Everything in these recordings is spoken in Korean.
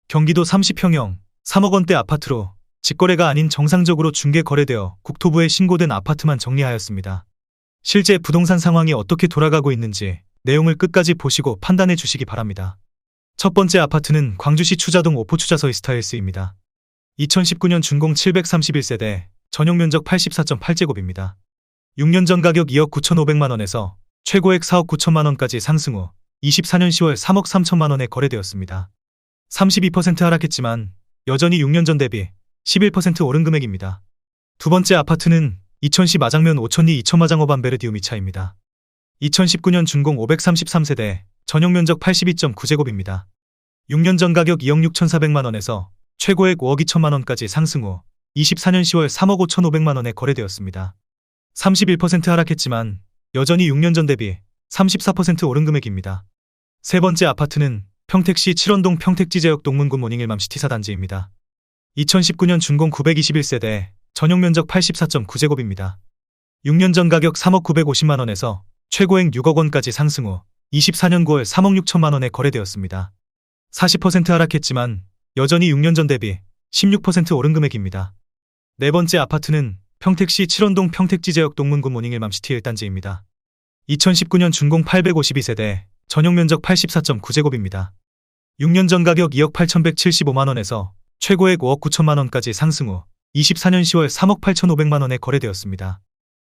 경기도 30평형 3억 원대 아파트로 직거래가 아닌 정상적으로 중개 거래되어 국토부에 신고된 아파트만 정리하였습니다. 실제 부동산 상황이 어떻게 돌아가고 있는지 내용을 끝까지 보시고 판단해 주시기 바랍니다. 첫 번째 아파트는 광주시 추자동 오포추자서 이스타힐스입니다. 2019년 준공 731세대, 전용 면적 84.8제곱입니다. 6년 전 가격 2억 9,500만 원에서 최고액 4억 9천만 원까지 상승 후 24년 10월 3억 3천만 원에 거래되었습니다. 32% 하락했지만 여전히 6년 전 대비 11% 오른 금액입니다. 두 번째 아파트는 2010 아장면 5천리 2천마장 어반베르디우미차입니다. 2019년 준공 533세대, 전용 면적 82.9제곱입니다. 6년 전 가격 2억 6,400만 원에서 최고액 5억 2천만 원까지 상승 후 24년 10월 3억 5,500만 원에 거래되었습니다. 31% 하락했지만 여전히 6년 전 대비 34% 오른 금액입니다. 세 번째 아파트는 평택시 7원동 평택지제역 동문구 모닝 일맘시티 4단지입니다. 2019년 준공 921세대, 전용 면적 84.9제곱입니다. 6년 전 가격 3억 950만 원에서 최고액 6억 원까지 상승 후 24년 9월 3억 6천만 원에 거래되었습니다. 40% 하락했지만 여전히 6년 전 대비 16% 오른 금액입니다. 네 번째 아파트는 평택시 7원동 평택지제역 동문구 모닝 일맘시티 1단지입니다. 2019년 준공 852세대, 전용 면적 84.9제곱입니다. 6년 전 가격 2억 8,175만 원에서 최고액 5억 9천만 원까지 상승 후 24년 10월 3억 8,500만 원에 거래되었습니다.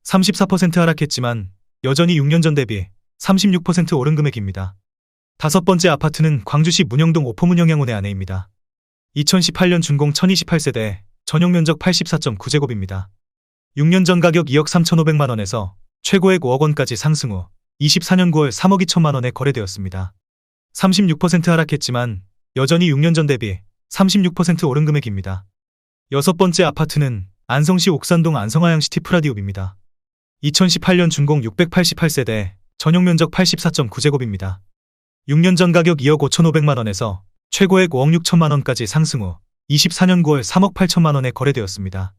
34% 하락했지만 여전히 6년 전 대비 36% 오른 금액입니다. 다섯 번째 아파트는 광주시 문영동 오포문영양원의 아내입니다. 2018년 준공 1028세대, 전용 면적 84.9제곱입니다. 6년 전 가격 2억 3,500만 원에서 최고액 5억 원까지 상승 후 24년 9월 3억 2천만 원에 거래되었습니다. 36% 하락했지만 여전히 6년 전 대비 36% 오른 금액입니다. 여섯 번째 아파트는 안성시 옥산동 안성하양시티 프라디움입니다. 2018년 준공 688세대, 전용 면적 84.9제곱입니다. 6년 전 가격 2억 5,500만 원에서 최고액 5억 6천만 원까지 상승 후 24년 9월 3억 8천만 원에 거래되었습니다.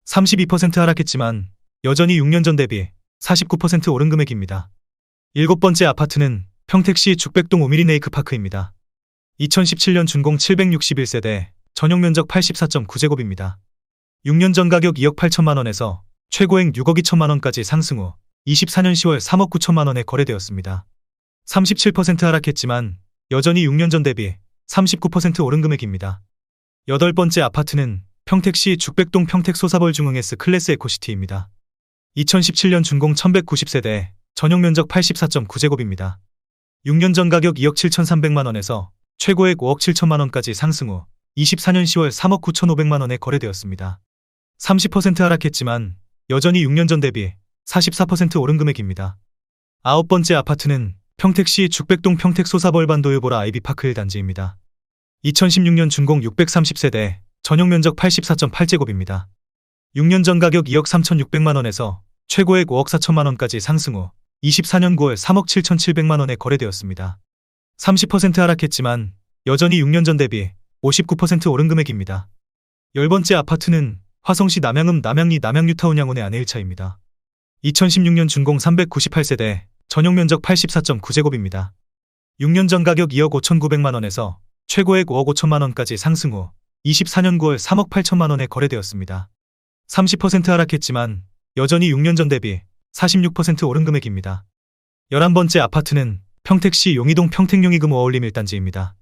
32% 하락했지만 여전히 6년 전 대비 49% 오른 금액입니다. 일곱 번째 아파트는 평택시 죽백동 오미리네이크파크입니다. 2017년 준공 761세대, 전용 면적 84.9제곱입니다. 6년 전 가격 2억 8천만 원에서 최고액 6억 2천만 원까지 상승 후 24년 10월 3억 9천만 원에 거래되었습니다. 37% 하락했지만 여전히 6년 전 대비 39% 오른 금액입니다. 여덟 번째 아파트는 평택시 죽백동 평택소사벌 중흥S 클래스 에코시티입니다. 2017년 준공 1190세대, 전용 면적 84.9제곱입니다. 6년 전 가격 2억 7,300만 원에서 최고액 5억 7천만 원까지 상승 후 24년 10월 3억 9,500만 원에 거래되었습니다. 30% 하락했지만 여전히 6년 전 대비 44% 오른 금액입니다. 아홉 번째 아파트는 평택시 죽백동 평택소사벌 반도유보라 아이비파크 1단지입니다. 2016년 준공 630세대, 전용 면적 84.8제곱입니다. 6년 전 가격 2억 3,600만 원에서 최고액 5억 4천만 원까지 상승 후 24년 9월 3억 7,700만 원에 거래되었습니다. 30% 하락했지만 여전히 6년 전 대비 59% 오른 금액입니다. 열 번째 아파트는 화성시 남양읍 남양리 남양유타운양원의 아내 1차입니다. 2016년 준공 398세대, 전용 면적 84.9제곱입니다. 6년 전 가격 2억 5,900만 원에서 최고액 5억 5천만 원까지 상승 후 24년 9월 3억 8천만 원에 거래되었습니다. 30% 하락했지만 여전히 6년 전 대비 46% 오른 금액입니다. 11번째 아파트는 평택시 용이동 평택용이금 어울림 1단지입니다.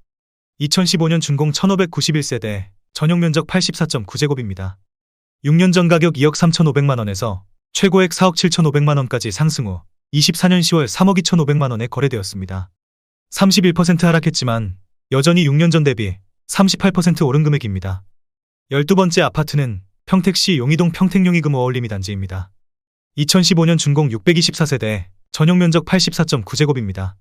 2015년 준공 1591세대, 전용 면적 84.9제곱입니다. 6년 전 가격 2억 3,500만 원에서 최고액 4억 7,500만 원까지 상승 후 24년 10월 3억 2,500만 원에 거래되었습니다. 31% 하락했지만 여전히 6년 전 대비 38% 오른 금액입니다. 12번째 아파트는 평택시 용이동 평택용이금 어울림 2단지입니다. 2015년 준공 624세대, 전용 면적 84.9제곱입니다.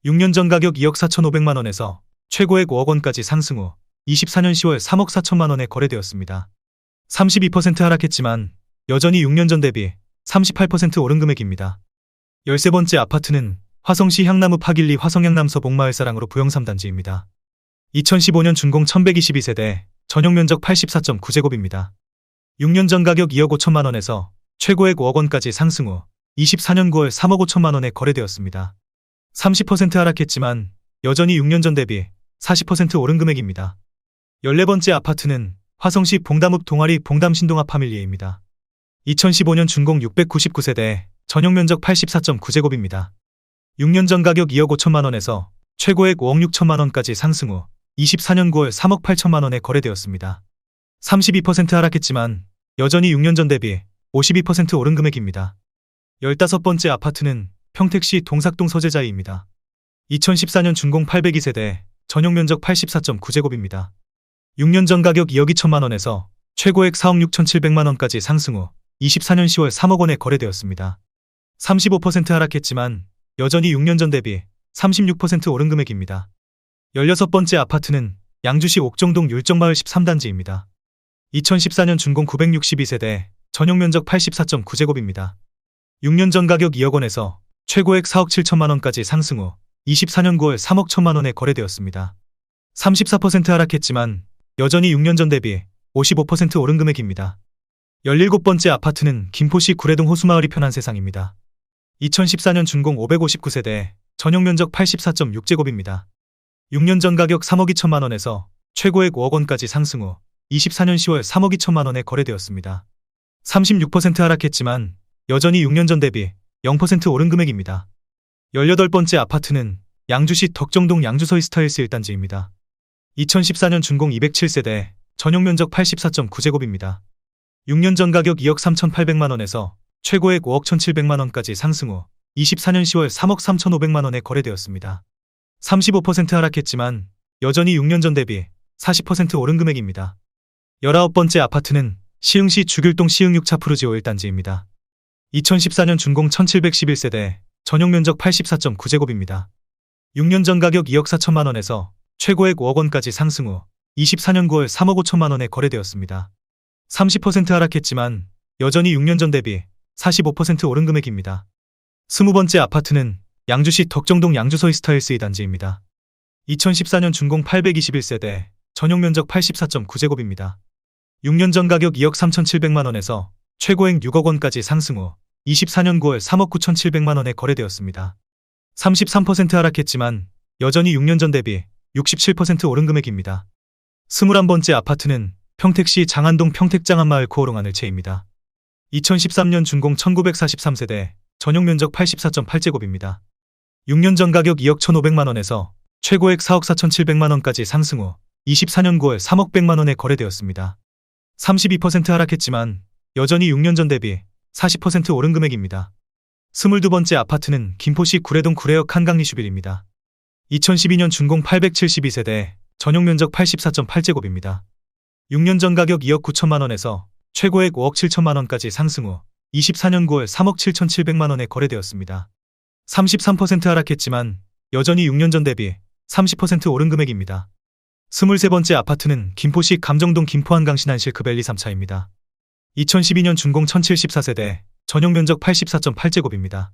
6년 전 가격 2억 4,500만 원에서 최고액 5억 원까지 상승 후 24년 10월 3억 4천만 원에 거래되었습니다. 32% 하락했지만 여전히 6년 전 대비 38% 오른 금액입니다. 13번째 아파트는 화성시 향나무 파길리 화성향남서 복마을사랑으로 부영 3단지입니다. 2015년 준공 1122세대, 전용 면적 84.9제곱입니다. 6년 전 가격 2억 5천만 원에서 최고액 5억 원까지 상승 후 24년 9월 3억 5천만 원에 거래되었습니다. 30% 하락했지만 여전히 6년 전 대비 40% 오른 금액입니다. 14번째 아파트는 화성시 봉담읍 동아리 봉담신동아 파밀리에입니다. 2015년 준공 699세대, 전용면적 84.9제곱입니다. 6년 전 가격 2억 5천만 원에서 최고액 5억 6천만 원까지 상승 후 24년 9월 3억 8천만 원에 거래되었습니다. 32% 하락했지만 여전히 6년 전 대비 52% 오른 금액입니다. 15번째 아파트는 평택시 동삭동 서재자이입니다. 2014년 준공 802세대, 전용면적 84.9제곱입니다. 6년 전 가격 2억 2천만 원에서 최고액 4억 6천7백만 원까지 상승 후 24년 10월 3억 원에 거래되었습니다. 35% 하락했지만 여전히 6년 전 대비 36% 오른 금액입니다. 16번째 아파트는 양주시 옥정동 율정마을 13단지입니다. 2014년 준공 962세대, 전용면적 84.9제곱입니다. 6년 전 가격 2억 원에서 최고액 4억 7천만 원까지 상승 후 24년 9월 3억 1천만 원에 거래되었습니다. 34% 하락했지만 여전히 6년 전 대비 55% 오른 금액입니다. 17번째 아파트는 김포시 구례동 호수마을이 편한 세상입니다. 2014년 준공 559세대, 전용면적 84.6제곱입니다. 6년 전 가격 3억 2천만 원에서 최고액 5억 원까지 상승 후 24년 10월 3억 2천만 원에 거래되었습니다. 36% 하락했지만 여전히 6년 전 대비 0% 오른 금액입니다. 18번째 아파트는 양주시 덕정동 양주서희 스타일스 1단지입니다. 2014년 준공 207세대, 전용면적 84.9제곱입니다. 6년 전 가격 2억 3,800만 원에서 최고액 5억 1,700만 원까지 상승 후 24년 10월 3억 3,500만 원에 거래되었습니다. 35% 하락했지만 여전히 6년 전 대비 40% 오른 금액입니다. 19번째 아파트는 시흥시 주길동 시흥 6차 푸르지오 1단지입니다. 2014년 준공 1711세대, 전용면적 84.9제곱입니다. 6년 전 가격 2억 4천만 원에서 최고액 5억 원까지 상승 후 24년 9월 3억 5천만 원에 거래되었습니다. 30% 하락했지만 여전히 6년 전 대비 45% 오른 금액입니다. 20번째 아파트는 양주시 덕정동 양주서희 스타일스 2단지입니다. 2014년 준공 821세대, 전용면적 84.9제곱입니다. 6년 전 가격 2억 3,700만 원에서 최고액 6억 원까지 상승 후 24년 9월 3억 9,700만 원에 거래되었습니다. 33% 하락했지만 여전히 6년 전 대비 67% 오른 금액입니다. 21번째 아파트는 평택시 장안동 평택장안마을 코오롱하늘채입니다. 2013년 준공 1943세대, 전용면적 84.8제곱입니다. 6년 전 가격 2억 1,500만 원에서 최고액 4억 4,700만 원까지 상승 후 24년 9월 3억 100만 원에 거래되었습니다. 32% 하락했지만 여전히 6년 전 대비 40% 오른 금액입니다. 22번째 아파트는 김포시 구례동 구례역 한강리슈빌입니다. 2012년 준공 872세대, 전용면적 84.8제곱입니다. 6년 전 가격 2억 9천만 원에서 최고액 5억 7천만 원까지 상승 후 24년 9월 3억 7,700만 원에 거래되었습니다. 33% 하락했지만 여전히 6년 전 대비 30% 오른 금액입니다. 23번째 아파트는 김포시 감정동 김포한강 신한실크밸리 3차입니다. 2012년 준공 1074세대, 전용면적 84.8제곱입니다.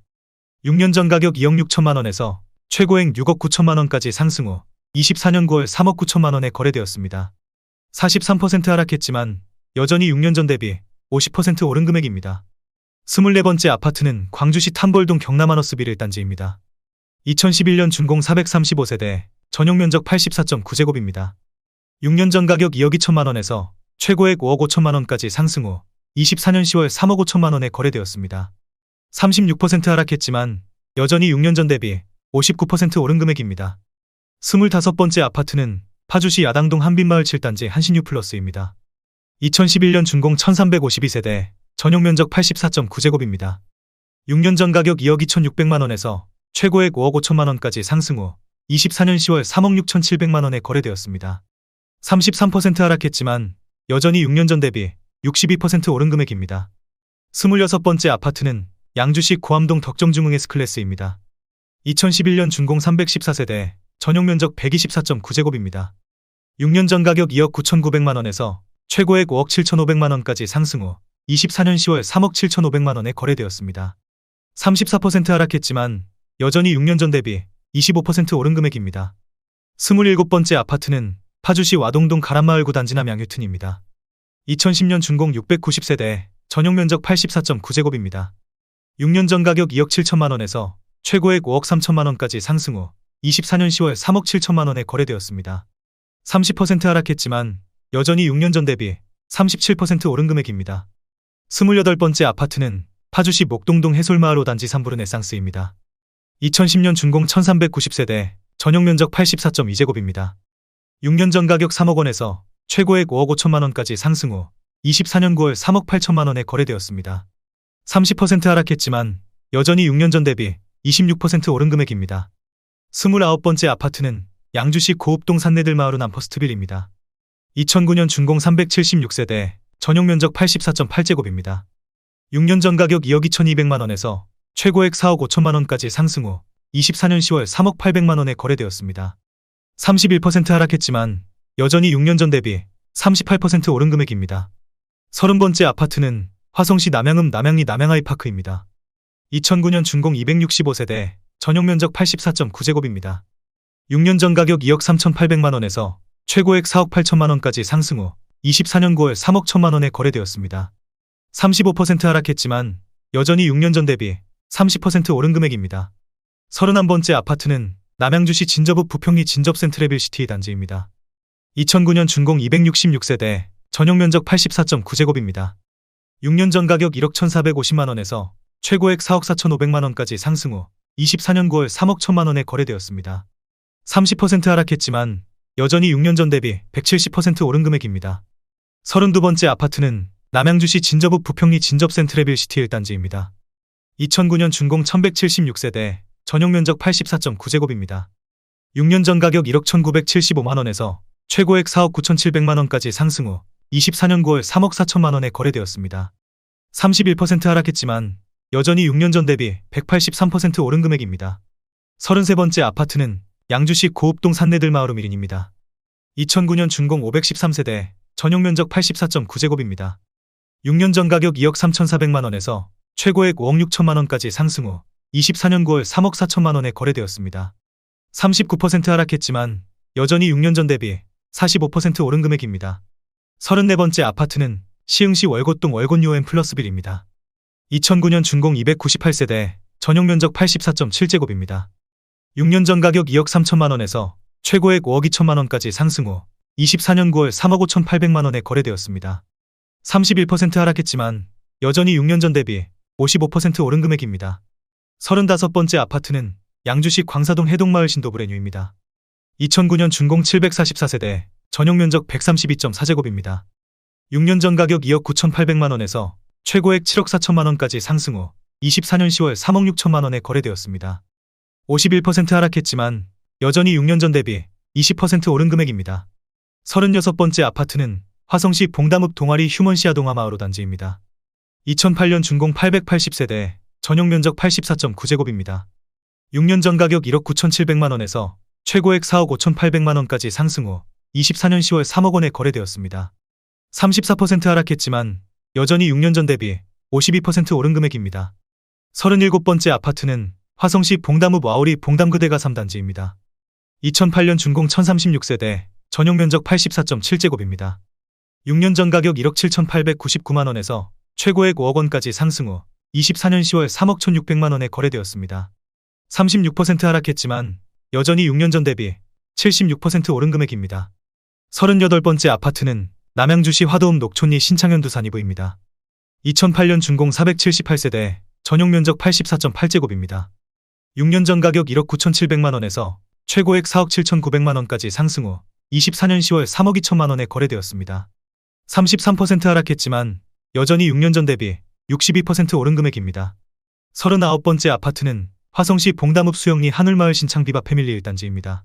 6년 전 가격 2억 6천만 원에서 최고액 6억 9천만 원까지 상승 후 24년 9월 3억 9천만 원에 거래되었습니다. 43% 하락했지만 여전히 6년 전 대비 50% 오른 금액입니다. 24번째 아파트는 광주시 탐벌동 경남하너스빌 1단지입니다. 2011년 준공 435세대, 전용면적 84.9제곱입니다. 6년 전 가격 2억 2천만 원에서 최고액 5억 5천만 원까지 상승 후 24년 10월 3억 5천만 원에 거래되었습니다. 36% 하락했지만 여전히 6년 전 대비 59% 오른 금액입니다. 25번째 아파트는 파주시 야당동 한빛마을 7단지 한신유플러스입니다. 2011년 준공 1352세대, 전용면적 84.9제곱입니다. 6년 전 가격 2억 2,600만 원에서 최고액 5억 5천만 원까지 상승 후 24년 10월 3억 6,700만 원에 거래되었습니다. 33% 하락했지만 여전히 6년 전 대비 62% 오른 금액입니다. 26번째 아파트는 양주시 고암동 덕정중흥 S클래스입니다. 2011년 준공 314세대, 전용면적 124.9제곱입니다. 6년 전 가격 2억 9,900만 원에서 최고액 5억 7,500만 원까지 상승 후 24년 10월 3억 7,500만 원에 거래되었습니다. 34% 하락했지만 여전히 6년 전 대비 25% 오른 금액입니다. 27번째 아파트는 파주시 와동동 가란마을 9단지 남양휴튼입니다. 2010년 준공 690세대, 전용면적 84.9제곱입니다. 6년 전 가격 2억 7천만 원에서 최고액 5억 3천만 원까지 상승 후 24년 10월 3억 7천만 원에 거래되었습니다. 30% 하락했지만 여전히 6년 전 대비 37% 오른 금액입니다. 28번째 아파트는 파주시 목동동 해솔마을 5단지 3부 르네상스입니다. 2010년 준공 1390세대, 전용 면적 84.2제곱입니다. 6년 전 가격 3억 원에서 최고액 5억 5천만 원까지 상승 후 24년 9월 3억 8천만 원에 거래되었습니다. 30% 하락했지만 여전히 6년 전 대비 26% 오른 금액입니다. 29번째 아파트는 양주시 고읍동 산내들마을은 암퍼스트빌입니다. 2009년 준공 376세대, 전용 면적 84.8제곱입니다. 6년 전 가격 2억 2,200만 원에서 최고액 4억 5천만 원까지 상승 후 24년 10월 3억 800만 원에 거래되었습니다. 31% 하락했지만 여전히 6년 전 대비 38% 오른 금액입니다. 30번째 아파트는 화성시 남양읍 남양리 남양아이파크입니다. 2009년 준공 265세대, 전용 면적 84.9제곱입니다. 6년 전 가격 2억 3,800만 원에서 최고액 4억 8천만 원까지 상승 후 24년 9월 3억 1천만 원에 거래되었습니다. 35% 하락했지만 여전히 6년 전 대비 30% 오른 금액입니다. 31번째 아파트는 남양주시 진접읍 부평리 진접센트레빌시티 단지입니다. 2009년 준공 266세대, 전용 면적 84.9제곱입니다. 6년 전 가격 1억 1,450만 원에서 최고액 4억 4,500만 원까지 상승 후 24년 9월 3억 1천만 원에 거래되었습니다. 30% 하락했지만 여전히 6년 전 대비 170% 오른 금액입니다. 32번째 아파트는 남양주시 진접읍 부평리 진접센트레빌시티 1단지입니다. 2009년 준공 1176세대, 전용 면적 84.9제곱입니다. 6년 전 가격 1억 1,975만 원에서 최고액 4억 9,700만 원까지 상승 후 24년 9월 3억 4천만 원에 거래되었습니다. 31% 하락했지만 여전히 6년 전 대비 183% 오른 금액입니다. 33번째 아파트는 양주시 고읍동 산내들마을 우미린입니다. 2009년 준공 513세대, 전용 면적 84.9제곱입니다. 6년 전 가격 2억 3,400만 원에서 최고액 5억 6천만 원까지 상승 후 24년 9월 3억 4천만 원에 거래되었습니다. 39% 하락했지만 여전히 6년 전 대비 45% 오른 금액입니다. 34번째 아파트는 시흥시 월곶동 월곶요엔 플러스빌입니다. 2009년 준공 298세대, 전용 면적 84.7제곱입니다. 6년 전 가격 2억 3천만 원에서 최고액 5억 2천만 원까지 상승 후 24년 9월 3억 5,800만 원에 거래되었습니다. 31% 하락했지만 여전히 6년 전 대비 55% 오른 금액입니다. 35번째 아파트는 양주시 광사동 해동마을 신도브레뉴입니다. 2009년 준공 744세대, 전용 면적 132.4제곱입니다. 6년 전 가격 2억 9,800만 원에서 최고액 7억 4천만 원까지 상승 후 24년 10월 3억 6천만 원에 거래되었습니다. 51% 하락했지만 여전히 6년 전 대비 20% 오른 금액입니다. 36번째 아파트는 화성시 봉담읍 동아리 휴먼시아 동화마을 5단지입니다. 2008년 준공 880세대, 전용 면적 84.9제곱입니다. 6년 전 가격 1억 9,700만 원에서 최고액 4억 5,800만 원까지 상승 후 24년 10월 3억 원에 거래되었습니다. 34% 하락했지만 여전히 6년 전 대비 52% 오른 금액입니다. 37번째 아파트는 화성시 봉담읍 와오리 봉담그대가 3단지입니다. 2008년 준공 1036세대, 전용 면적 84.7제곱입니다. 6년 전 가격 1억 7,899만 원에서 최고액 5억 원까지 상승 후 24년 10월 3억 1,600만 원에 거래되었습니다. 36% 하락했지만 여전히 6년 전 대비 76% 오른 금액입니다. 38번째 아파트는 남양주시 화도읍 녹촌리 신창현 두산이부입니다. 2008년 준공 478세대, 전용 면적 84.8제곱입니다. 6년 전 가격 1억 9,700만 원에서 최고액 4억 7,900만 원까지 상승 후 24년 10월 3억 2천만 원에 거래되었습니다. 33% 하락했지만 여전히 6년 전 대비 62% 오른 금액입니다. 39번째 아파트는 화성시 봉담읍 수영리 하늘마을 신창비바 패밀리 1단지입니다.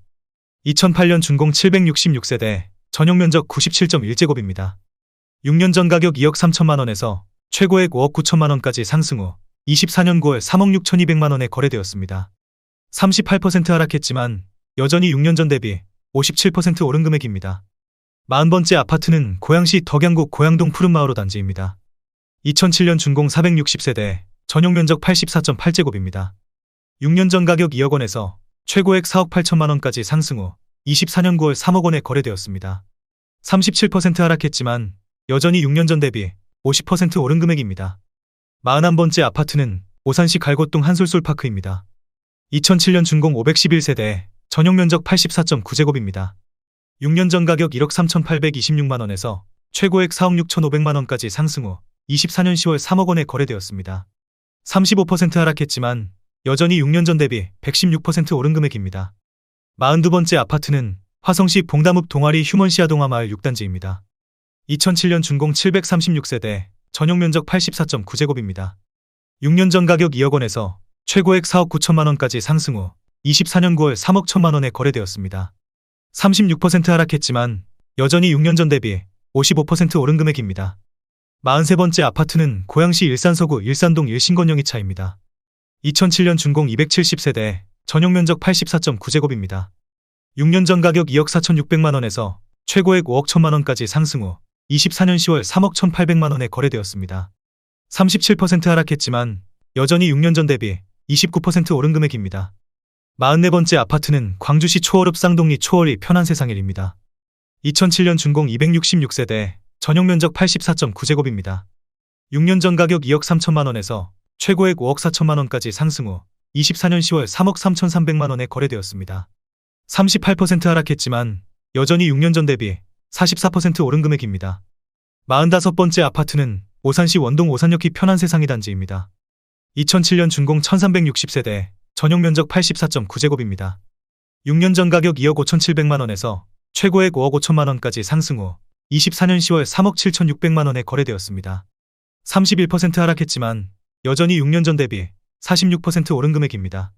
2008년 준공 766세대, 전용 면적 97.1제곱입니다. 6년 전 가격 2억 3천만 원에서 최고액 5억 9천만 원까지 상승 후 24년 9월 3억 6,200만 원에 거래되었습니다. 38% 하락했지만 여전히 6년 전 대비 57% 오른 금액입니다. 40번째 아파트는 고양시 덕양구 고양동 푸른마을 5단지입니다. 2007년 준공 460세대, 전용 면적 84.8제곱입니다. 6년 전 가격 2억 원에서 최고액 4억 8천만 원까지 상승 후 24년 9월 3억 원에 거래되었습니다. 37% 하락했지만 여전히 6년 전 대비 50% 오른 금액입니다. 41번째 아파트는 오산시 갈곶동 한솔솔파크입니다. 2007년 준공 511세대, 전용 면적 84.9제곱입니다. 6년 전 가격 1억 3,826만 원에서 최고액 4억 6,500만 원까지 상승 후 24년 10월 3억 원에 거래되었습니다. 35% 하락했지만 여전히 6년 전 대비 116% 오른 금액입니다. 42번째 아파트는 화성시 봉담읍 동아리 휴먼시아 동화마을 6단지입니다. 2007년 준공 736세대, 전용 면적 84.9제곱입니다. 6년 전 가격 2억 원에서 최고액 4억 9천만 원까지 상승 후 24년 9월 3억 1천만 원에 거래되었습니다. 36% 하락했지만 여전히 6년 전 대비 55% 오른 금액입니다. 43번째 아파트는 고양시 일산서구 일산동 1신건영이차입니다. 2007년 준공 270세대, 전용 면적 84.9제곱입니다. 6년 전 가격 2억 4,600만 원에서 최고액 5억 1천만 원까지 상승 후 24년 10월 3억 1,800만 원에 거래되었습니다. 37% 하락했지만 여전히 6년 전 대비 29% 오른 금액입니다. 44번째 아파트는 광주시 초월읍 쌍동리 초월이 편안세상일입니다. 2007년 준공 266세대, 전용 면적 84.9제곱입니다. 6년 전 가격 2억 3천만 원에서 최고액 5억 4천만 원까지 상승 후 24년 10월 3억 3,300만 원에 거래되었습니다. 38% 하락했지만 여전히 6년 전 대비 44% 오른 금액입니다. 45번째 아파트는 오산시 원동 오산역희 편안세상이 단지입니다. 2007년 준공 1360세대, 전용 면적 84.9제곱입니다. 6년 전 가격 2억 5,700만 원에서 최고액 5억 5천만 원까지 상승 후 24년 10월 3억 7,600만 원에 거래되었습니다. 31% 하락했지만 여전히 6년 전 대비 46% 오른 금액입니다.